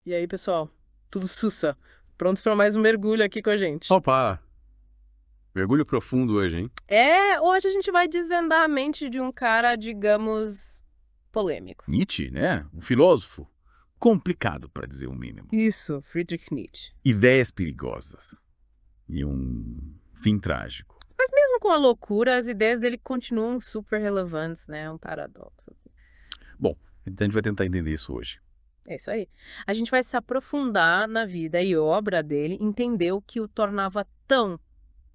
E aí, pessoal? Tudo sussa? Prontos para mais um mergulho aqui com a gente. Opa! Mergulho profundo hoje, hein? Hoje a gente vai desvendar a mente de um cara, digamos, polêmico. Nietzsche, né? Um filósofo. Complicado, para dizer o mínimo. Isso, Friedrich Nietzsche. Ideias perigosas. E um fim trágico. Mas mesmo com a loucura, as ideias dele continuam super relevantes, né? É um paradoxo. Bom, então a gente vai tentar entender isso hoje. É isso aí. A gente vai se aprofundar na vida e obra dele, entender o que o tornava tão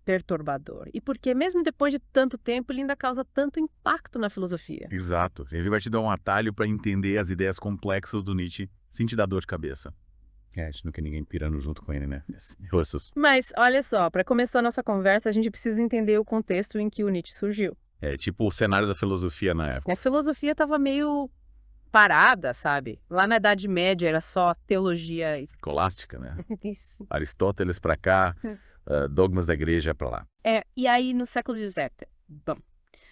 perturbador. E por que, mesmo depois de tanto tempo, ele ainda causa tanto impacto na filosofia. Exato. Ele vai te dar um atalho para entender as ideias complexas do Nietzsche sem te dar dor de cabeça. A gente não quer ninguém pirando junto com ele, né? Russos. Mas, olha só, para começar a nossa conversa, a gente precisa entender o contexto em que o Nietzsche surgiu. É tipo o cenário da filosofia na época. A filosofia estava meio parada, sabe? Lá na Idade Média era só teologia. Escolástica, né? Isso. Aristóteles para cá, dogmas da igreja para lá. E aí no século XVII, bom,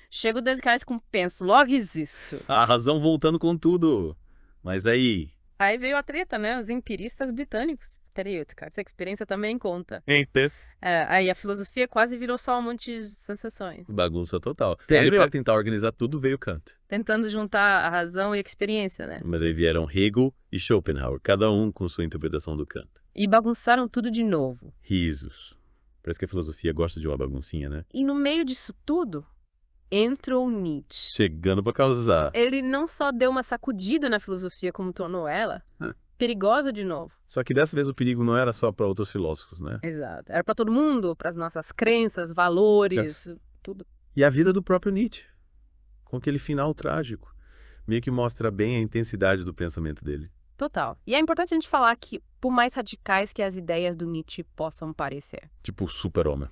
chega o Descartes com penso, logo existo. A razão voltando com tudo. Mas aí... Aí veio a treta, né? Os empiristas britânicos. Peraí, Descartes, essa experiência também conta. Então... Aí a filosofia quase virou só um monte de sensações. Bagunça total. Aí, para tentar organizar tudo, veio Kant. Tentando juntar a razão e a experiência, né? Mas aí vieram Hegel e Schopenhauer, cada um com sua interpretação do Kant. E bagunçaram tudo de novo. Risos. Parece que a filosofia gosta de uma baguncinha, né? E no meio disso tudo, entrou Nietzsche. Chegando para causar. Ele não só deu uma sacudida na filosofia, como tornou ela perigosa de novo. Só que dessa vez o perigo não era só para outros filósofos, né? Exato. Era para todo mundo, para as nossas crenças, valores, tudo. E a vida do próprio Nietzsche, com aquele final trágico. Meio que mostra bem a intensidade do pensamento dele. Total. E é importante a gente falar que, por mais radicais que as ideias do Nietzsche possam parecer, Tipo o super-homem.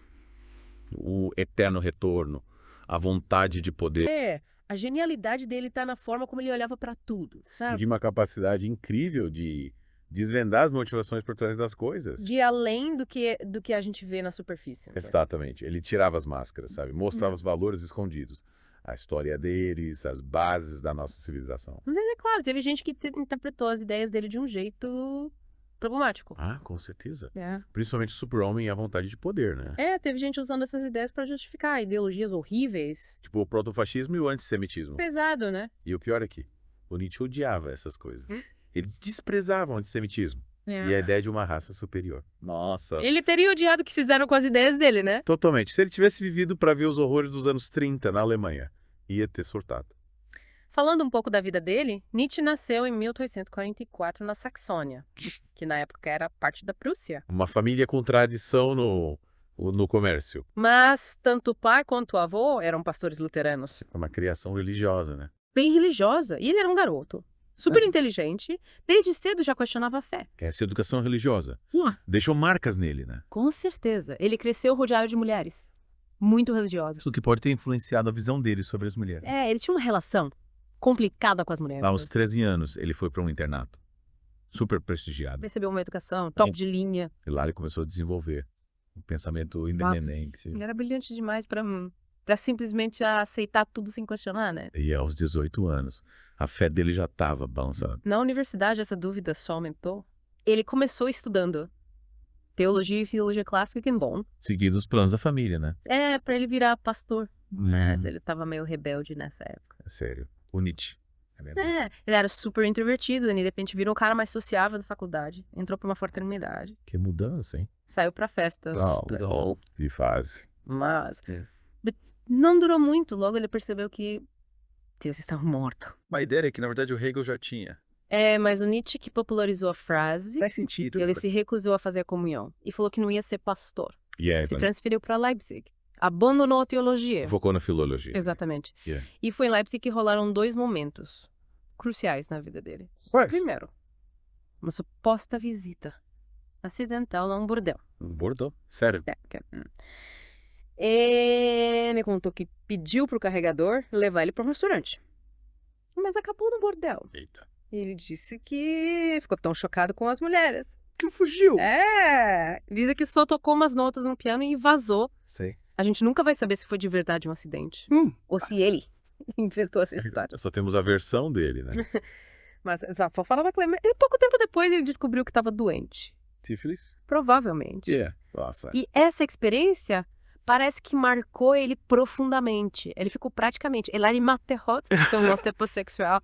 O eterno retorno. A vontade de poder. a genialidade dele tá na forma como ele olhava para tudo, sabe? De uma capacidade incrível de desvendar as motivações por trás das coisas. De além do que a gente vê na superfície. Né? Exatamente. Ele tirava as máscaras, sabe? Mostrava os valores escondidos. A história deles, as bases da nossa civilização. Mas é claro, teve gente que interpretou as ideias dele de um jeito problemático. Ah, com certeza. É. Principalmente o super-homem e a vontade de poder, né? Teve gente usando essas ideias para justificar ideologias horríveis. Tipo o protofascismo e o antissemitismo. Pesado, né? E o pior é que o Nietzsche odiava essas coisas. Ele desprezava o antissemitismo e a ideia de uma raça superior. Nossa. Ele teria odiado o que fizeram com as ideias dele, né? Totalmente. Se ele tivesse vivido para ver os horrores dos anos 30 na Alemanha, ia ter surtado. Falando um pouco da vida dele, Nietzsche nasceu em 1844 na Saxônia, que na época era parte da Prússia. Uma família com tradição no comércio. Mas tanto o pai quanto o avô eram pastores luteranos. Uma criação religiosa, né? Bem religiosa. E ele era um garoto. Super inteligente. Desde cedo já questionava a fé. Essa educação religiosa deixou marcas nele, né? Com certeza. Ele cresceu rodeado de mulheres. Muito religiosas. Isso que pode ter influenciado a visão dele sobre as mulheres. Ele tinha uma relação complicada com as mulheres. Aos 13 anos, ele foi para um internato. Super prestigiado. Recebeu uma educação top de linha. E lá ele começou a desenvolver um pensamento independente. Ele era brilhante demais para simplesmente aceitar tudo sem questionar, né? E aos 18 anos, a fé dele já estava balançada. Na universidade, essa dúvida só aumentou. Ele começou estudando teologia e filologia clássica em Bonn. Seguindo os planos da família, né? Para ele virar pastor. Mas ele estava meio rebelde nessa época. É sério. O Nietzsche. Ele era super introvertido, e de repente virou o cara mais sociável da faculdade. Entrou pra uma fraternidade. Que mudança, hein? Saiu pra festas. De fase. Mas não durou muito. Logo ele percebeu que Deus estava morto. A ideia é que, na verdade, o Hegel já tinha. Mas o Nietzsche que popularizou a frase. Faz sentido. E ele se recusou a fazer a comunhão. E falou que não ia ser pastor. Se transferiu para Leipzig. Abandonou a teologia. Focou na filologia. Exatamente. E foi em Leipzig que rolaram dois momentos cruciais na vida dele. Quais? Primeiro, uma suposta visita acidental a um bordel. Um bordel? Sério? Ele contou que pediu pro carregador levar ele para um restaurante. Mas acabou no bordel. Eita. Ele disse que ficou tão chocado com as mulheres. Que fugiu. Diz que só tocou umas notas no piano e vazou. Sei. A gente nunca vai saber se foi de verdade um acidente. Ou se ele inventou essa história. Só temos a versão dele, né? Mas falava Clemente. E pouco tempo depois ele descobriu que estava doente. Sífilis? Provavelmente. Nossa. E essa experiência parece que marcou ele profundamente. Ele ficou praticamente... Ele era materrot, então não heterossexual.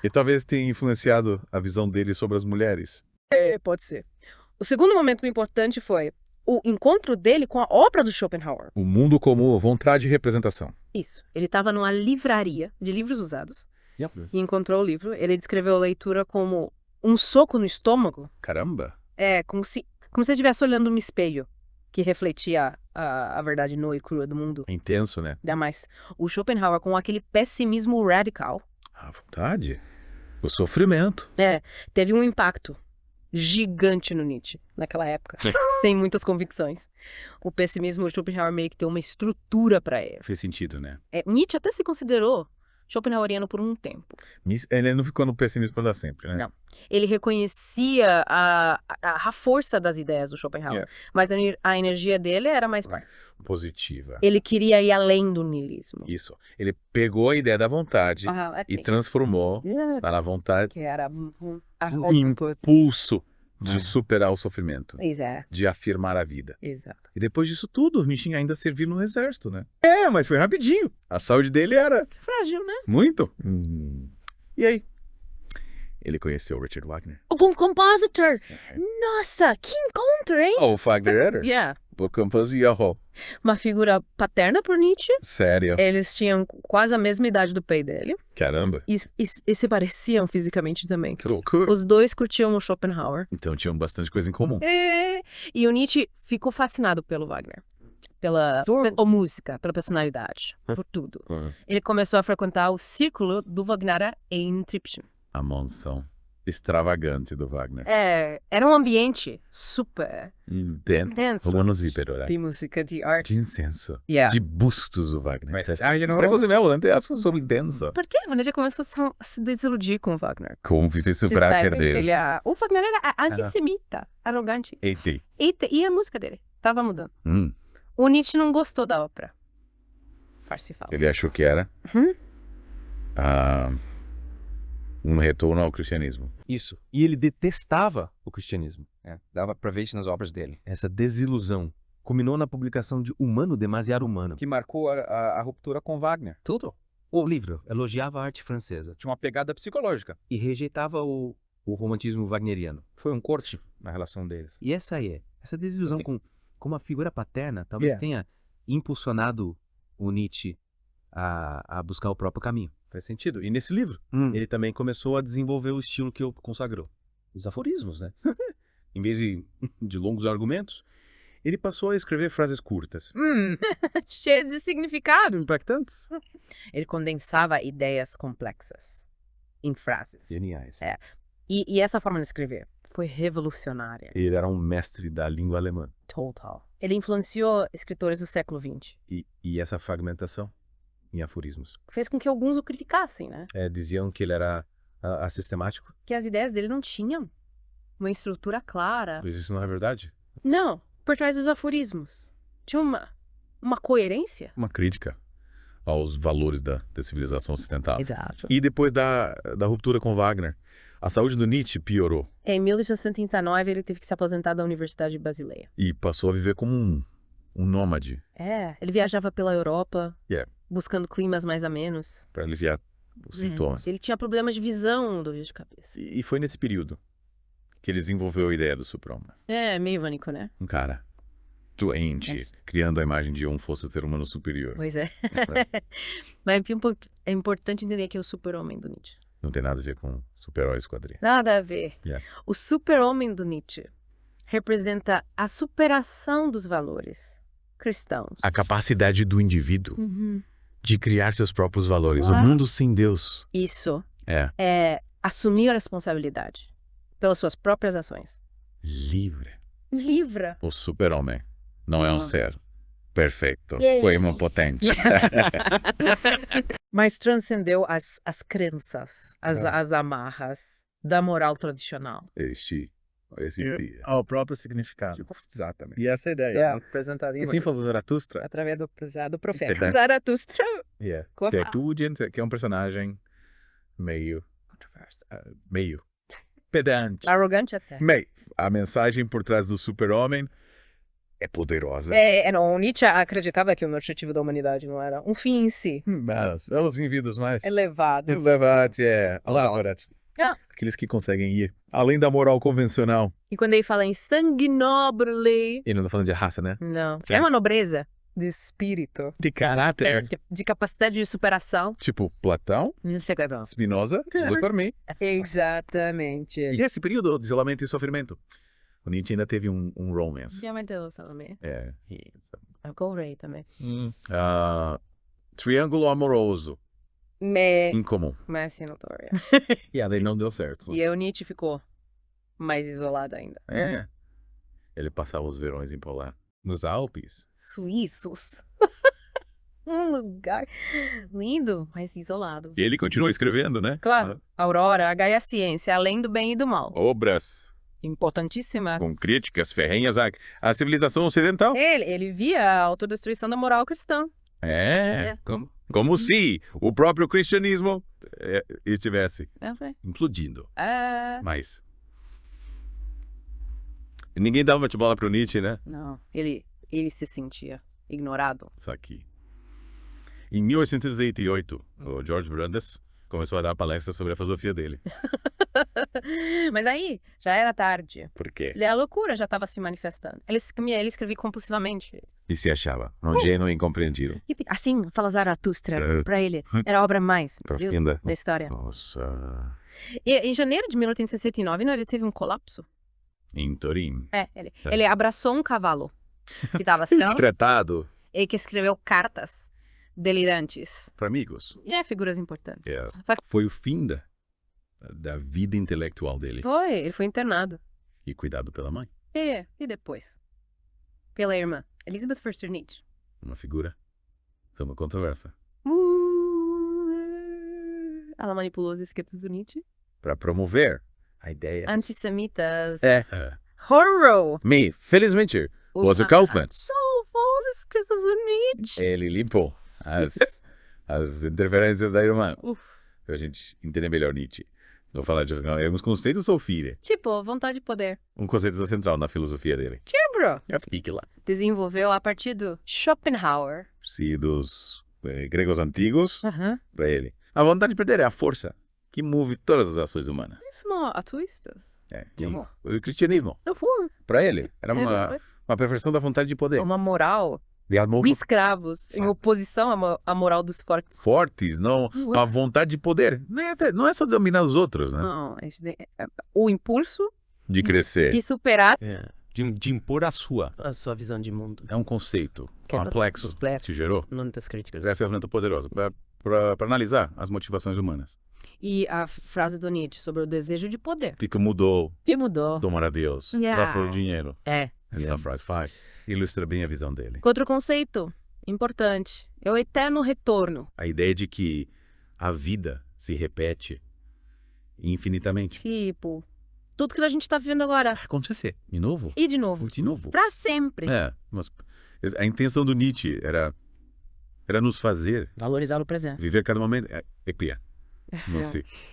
E talvez tenha influenciado a visão dele sobre as mulheres. Pode ser. O segundo momento importante foi o encontro dele com a obra do Schopenhauer. O mundo como vontade e representação. Isso. Ele estava numa livraria de livros usados e encontrou o livro. Ele descreveu a leitura como um soco no estômago. Caramba. Como se estivesse olhando um espelho que refletia a verdade nua e crua do mundo. É intenso, né? Ainda mais o Schopenhauer com aquele pessimismo radical. A vontade. O sofrimento. Teve um impacto gigante no Nietzsche naquela época, sem muitas convicções. O pessimismo, o Schopenhauer meio que tem uma estrutura para ele. Fez sentido, né? Nietzsche até se considerou Schopenhaueriano por um tempo. Ele não ficou no pessimismo para sempre, né? Não. Ele reconhecia a força das ideias do Schopenhauer, mas a energia dele era mais positiva. Ele queria ir além do niilismo. Isso. Ele pegou a ideia da vontade e transformou na vontade que era um impulso de superar o sofrimento. Exato. De afirmar a vida. Exato. E depois disso tudo, o Nietzsche ainda serviu no exército, né? Mas foi rapidinho. A saúde dele era... frágil, né? Muito. E aí? Ele conheceu o Richard Wagner. Um compositor! Nossa, que encontro, hein? O Wagner era? O compositor. Uma figura paterna por Nietzsche. Sério? Eles tinham quase a mesma idade do pai dele. Caramba. E se pareciam fisicamente também. Que loucura. Os dois curtiam o Schopenhauer. Então tinham bastante coisa em comum. E o Nietzsche ficou fascinado pelo Wagner. Pela música, pela personalidade, por tudo. Ele começou a frequentar o círculo do Wagner em Tripschen. A mansão extravagante do Wagner. Era um ambiente super intenso. Romanos hiper, de música, de arte. De incenso. Yeah. De bustos do Wagner. Mas Fosse mesmo, não tem absoluto intenso. Por quê? O Nietzsche começou a se desiludir com o Wagner. Como viver isso pra perder. O Wagner era antissemita, arrogante. E a música dele tava mudando. O Nietzsche não gostou da ópera. Parsifal. Ele achou que era um retorno ao cristianismo. Isso. E ele detestava o cristianismo. Dava pra ver isso nas obras dele. Essa desilusão culminou na publicação de Humano Demasiado Humano. Que marcou a ruptura com Wagner. Tudo. O livro elogiava a arte francesa. Tinha uma pegada psicológica. E rejeitava o romantismo wagneriano. Foi um corte na relação deles. E essa desilusão com uma figura paterna talvez tenha impulsionado o Nietzsche a buscar o próprio caminho. Faz sentido. E nesse livro, ele também começou a desenvolver o estilo que eu consagrou. Os aforismos, né? Em vez de longos argumentos, ele passou a escrever frases curtas. Cheias de significado. Impactantes. Ele condensava ideias complexas em frases. Geniais. E essa forma de escrever foi revolucionária. Ele era um mestre da língua alemã. Total. Ele influenciou escritores do século XX. E essa fragmentação em aforismos. Fez com que alguns o criticassem, né? Diziam que ele era assistemático. Que as ideias dele não tinham uma estrutura clara. Mas isso não é verdade? Não. Por trás dos aforismos. Tinha uma coerência. Uma crítica aos valores da civilização ocidental. Exato. E depois da ruptura com Wagner, a saúde do Nietzsche piorou. Em 1839, ele teve que se aposentar da Universidade de Basileia. E passou a viver como um nômade. Ele viajava pela Europa, buscando climas mais amenos. Para aliviar os sintomas. Ele tinha problemas de visão, dores de cabeça. E foi nesse período que ele desenvolveu a ideia do super-homem. Meio irônico, né? Um cara doente, criando a imagem de um fosse ser humano superior. Pois é. Mas é importante entender que é o super-homem do Nietzsche. Não tem nada a ver com super-heróis quadrinhos. Nada a ver. O super-homem do Nietzsche representa a superação dos valores cristãos. A capacidade do indivíduo de criar seus próprios valores. O mundo sem Deus. Isso. É assumir a responsabilidade pelas suas próprias ações. Livre. O super-homem não é um ser perfeito, potente. Mas transcendeu as crenças, as amarras da moral tradicional. Esse ao próprio significado. Exatamente. E essa é a ideia. Apresentada assim falou Zaratustra. através do profeta. Zaratustra. Que é um personagem meio meio pedante. Arrogante até. Meio. A mensagem por trás do super-homem é poderosa. Não, o Nietzsche acreditava que o objetivo da humanidade não era um fim em si. Mas elas em vidas mais Elevados. elevadas, Ah. Aqueles que conseguem ir além da moral convencional. E quando ele fala em sangue nobre, E não tô falando de raça, né? não. É Certo. uma nobreza de espírito, De caráter. de capacidade de superação. Tipo Platão, Não sei o que é bom. Spinoza, Luthor May. Exatamente. E esse período de isolamento e sofrimento. O Nietzsche ainda teve um romance. Diamante Salomé. É. Uncle Ray também. Triângulo amoroso. Incomum. Messi notória. E a dele não deu certo. E aí o Nietzsche ficou mais isolado ainda. É. Ele passava os verões em Polar. Nos Alpes. Suíços. Um lugar lindo, mas isolado. E ele continuou escrevendo, né? Claro, Aurora, a Gaia Ciência, além do bem e do mal. Obras Importantíssimas. com críticas ferrenhas à civilização ocidental. Ele via a autodestruição da moral cristã. É. Como se o próprio cristianismo estivesse Foi. implodindo. Ah, Mas ninguém dava bate-bola pro Nietzsche, né? não, ele se sentia ignorado. Isso aqui. Em 1888, o George Brandes começou a dar palestras sobre a filosofia dele. Mas aí, já era tarde. Por quê? A loucura já estava se manifestando. Ele escrevia compulsivamente. E se achava um gênio incompreendido. Assim, fala Zaratustra, para ele, era a obra mais Profunda. da história. Nossa. E em janeiro de 1869, ele teve um colapso. Em Turim. Ele abraçou um cavalo que estava são, Tratado e que escreveu cartas delirantes. para amigos. E figuras importantes. Yes. Foi o fim da vida intelectual dele. Ele foi internado. E cuidado pela mãe. E depois? Pela irmã, Elizabeth Foster Nietzsche. Uma figura. Uma controvérsia. Ela manipulou os escritos do Nietzsche. Para promover a ideia. Antissemitas. Horror! Felizmente, o Kaufman. Salvou os escritos do Nietzsche. Ele limpou as interferências da irmã. Pra gente entender melhor Nietzsche. Vou falar de alguns conceitos ou filha. Tipo, vontade de poder. Um conceito central na filosofia dele. Quebrou. Explique lá. Desenvolveu a partir do Schopenhauer. Se dos gregos antigos, para ele. A vontade de poder é a força que move todas as ações humanas. Mesmo atuistas. O cristianismo, para ele, era uma perfeição da vontade de poder. Uma moral De amor de escravos, em oposição à moral dos fortes. fortes, não a vontade de poder. Não é só dominar os outros, né? Não, o impulso De crescer. de superar De impor a sua. A sua visão de mundo. É um conceito Que é complexo complexo. que gerou. Muitas críticas. É a ferramenta poderosa para analisar as motivações humanas. E a frase do Nietzsche sobre o desejo de poder. Que mudou, Que mudou. tomar a Deus, Yeah. para o dinheiro. Essa Yeah. frase ilustra bem a visão dele. Outro conceito importante é o eterno retorno. A ideia de que a vida se repete infinitamente. Tipo, tudo que a gente está vivendo agora. Acontecer. De novo? E de novo. De novo. Pra sempre. Mas a intenção do Nietzsche era nos fazer Valorizar o presente. viver cada momento.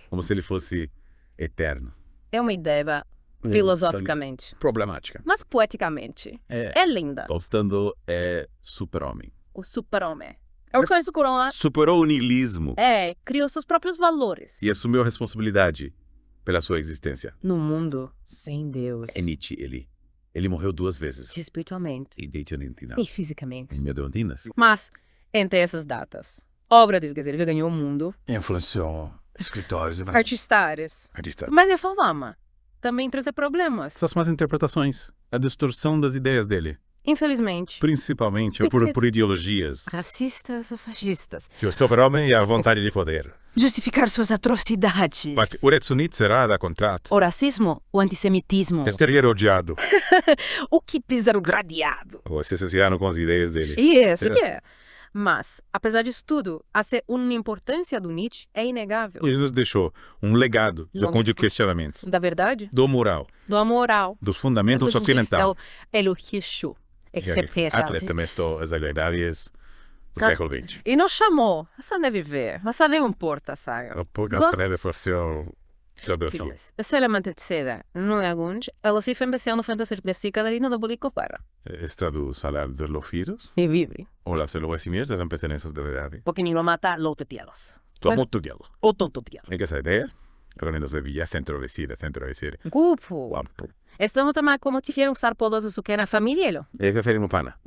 Como se ele fosse eterno. É uma ideia filosoficamente, Problemática. mas poeticamente. É linda. Tolstando é super-homem. O super-homem. É o que Corona. Superou o niilismo Criou seus próprios valores. e assumiu a responsabilidade pela sua existência. No mundo sem Deus. É Nietzsche, ele morreu 2 vezes. Espiritualmente. E deitando E fisicamente. em Medontinas. Mas, entre essas datas, obra desse ele ganhou o mundo. Influenciou escritores e Artistas. artistas. Mas a fama também trouxe problemas. Essas más interpretações, a distorção das ideias dele, Infelizmente. principalmente por ideologias. Racistas ou fascistas. Que o super-homem é a vontade de poder. Justificar suas atrocidades. Mas o Retsunit era da contrato. O racismo, o antissemitismo. Estaria odiado. O que pisar o gradeado. O assassinaram com as ideias dele. Isso que é. Mas, apesar disso tudo, a importância do Nietzsche é inegável. Ele nos deixou um legado de questionamentos. Da verdade? Do moral, Do amoral. dos fundamentos ocidentais. É o risco. É que você pensa. Atletas agregárias do século XX. E nos chamou. Essa deve ver. Essa não importa, sabe? A pouca prévia fosse Filles. Sellemente seda, non è gunge, ela si fem besiano fanta cirklesi kadarina da boli kopara. Estradus salar de los fisos, I vibri. o las eloguesimiers, las empecenezos de verdad. Porque ni lo mata lo que tielos. Tu amo tu diálogo. O tonto tielo. ¿En qué esa idea? Reunidos de Villa, centro de Sire. Gupo. Guapo. Estamos também como se fieram usar podos su que na familielo. E que ferin pana.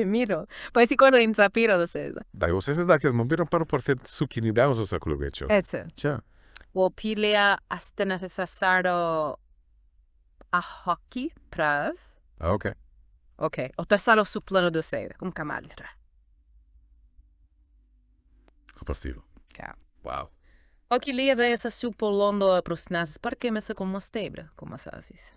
Miro. Poi si quando in sapiro da sesa. Dai, vocês daqui, não viram para por ser suquinidade ou só clubecho. Etse. Tja. O pilea hasta necessário a hockey pras. Ah, ok. Ok. O tassalo su plano do seda, como camalra. Possível. Ja. Wow. Hockey lia da essa su polondo pros nazis, porque messa como stebra, como sasis.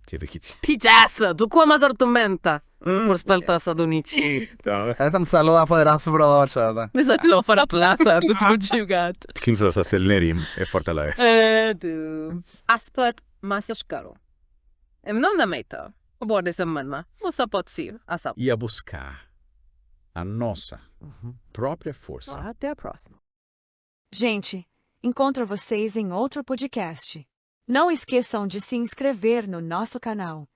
Que de kit. Pijaça, tu como as ortumenta. Por speltasa do Nietzsche. Jag tam saluda på deras bröder. Mas aquilo fora plaza, tu não julgat. Quem só se nerim é fortaleza. Du. Asplat mas caro. Não da meita. O borde essa manma. Você pode ser, asa. Ia buscar a nossa própria força. Até a próxima. Gente, encontro vocês em outro podcast. Não esqueçam de se inscrever no nosso canal.